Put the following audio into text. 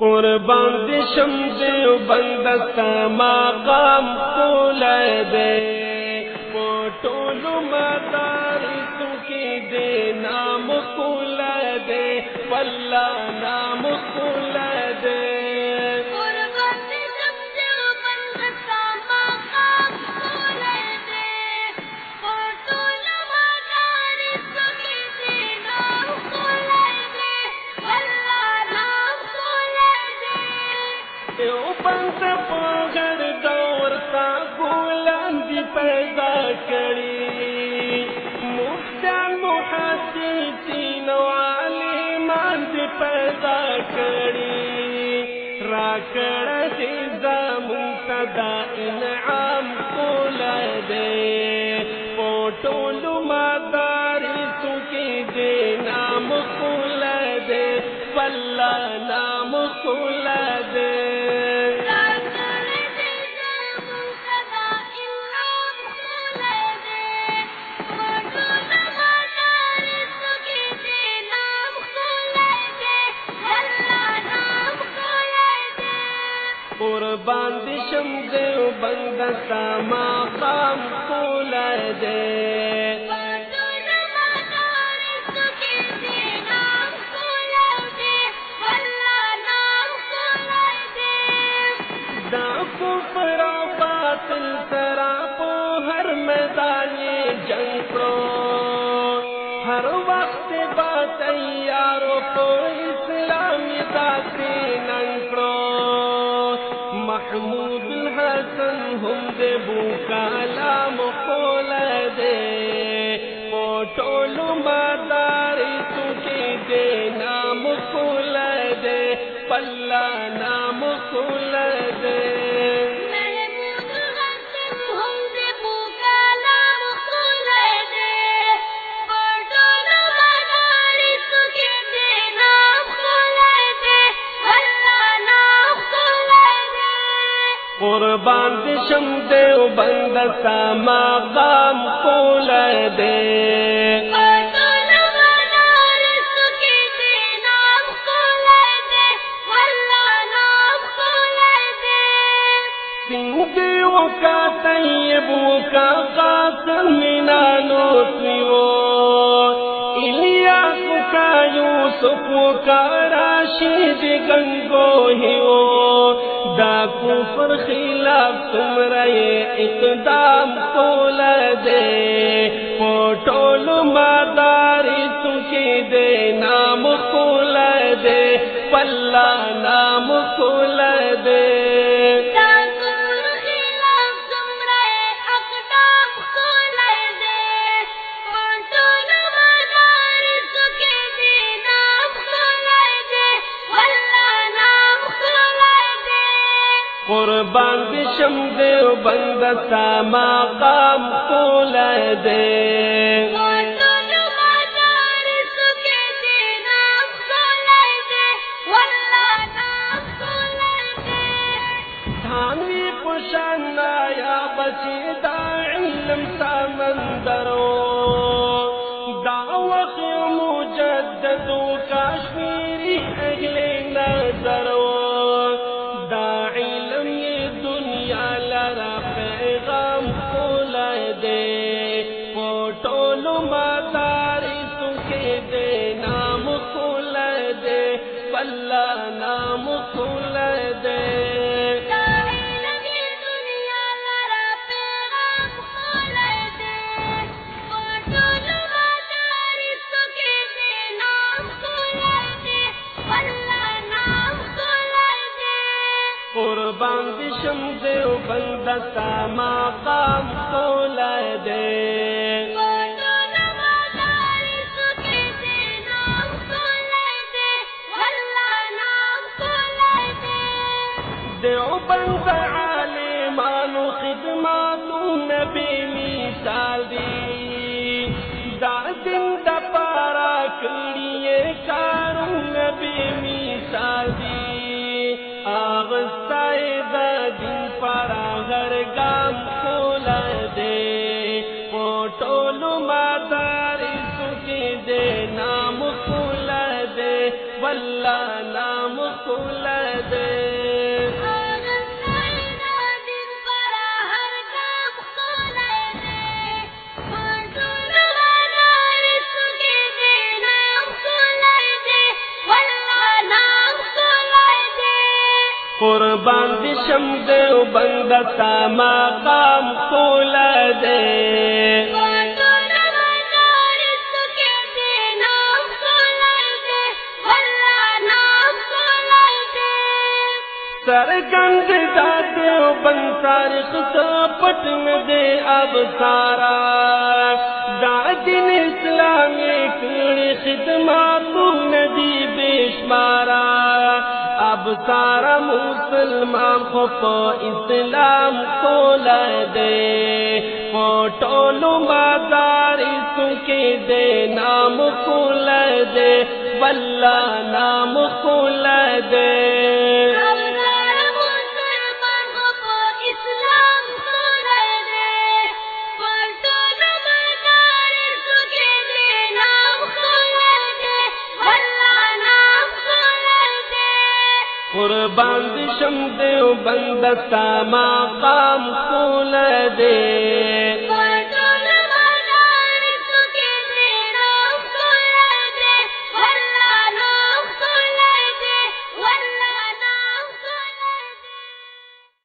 قربان دي شمس وبندست مقام قولدي وطول مدارس کی دے نام قولدي والله نام قولدي بند پاگر دور تا گولان دی پیدا کری مفتان محسیسین و علیمان دی پیدا کری راکڑ دی زمون تدا انعام قولدی پوٹولو مدارسو کی دی نام قولدی والله نام قولدی قربان دی شمس وبندست مقام قولدي دا کفر و باطل سرا پو ہر میدان جنگ کرو ہر وقت با تیارو پو اسلامی داتی ننگ کرو محمود الحسن هم دے بوکالام قولدی پوٹولو مدارسو کی دے نام قولدی والله نام قولدی قربان دی شمس وبندست مقام قولدی سندی وکا طیب وکا قاسم منانو سیو الیاس وکا یوسف وکا راشد گنگوہیو دا کفر خلاف تمہرا اقدام قولدی پوٹولو مدارسو کی دے نام قولدی والله نام قولدی قربان دی شمس وبندست مقام قولدی دھانوی پشان آیا بچی دا علم سمندرو دا وقت مجددو کاشمیری اہل نظرو پوٹولو مدارسو کی دے نام قولدی والله نام قولدی قربان دی شمس وبندست مقام قولدی دیوبند عالمانو خدماتو نبی مثال دی دا دن دا پارا کڑیے کارو نبی مثال دی آغستائی دا دن پارا ہر گام قولدی پوٹولو مدارسو کی دے نام قولدی والله نام قولدی قربان دی شم دیو بندتا مقام کول دے سرگند دا دیو بند تاریخ سا پٹن دے اب سارا دا دین اسلامی کڑی خدماتو ندی بیشمارا اب سارا مسلمان خوف اسلام کول دے فوٹولو مدارسوں کے دے نام کول دے واللہ نام کول دے قربان دی شم دیو بندتا مقام کول دے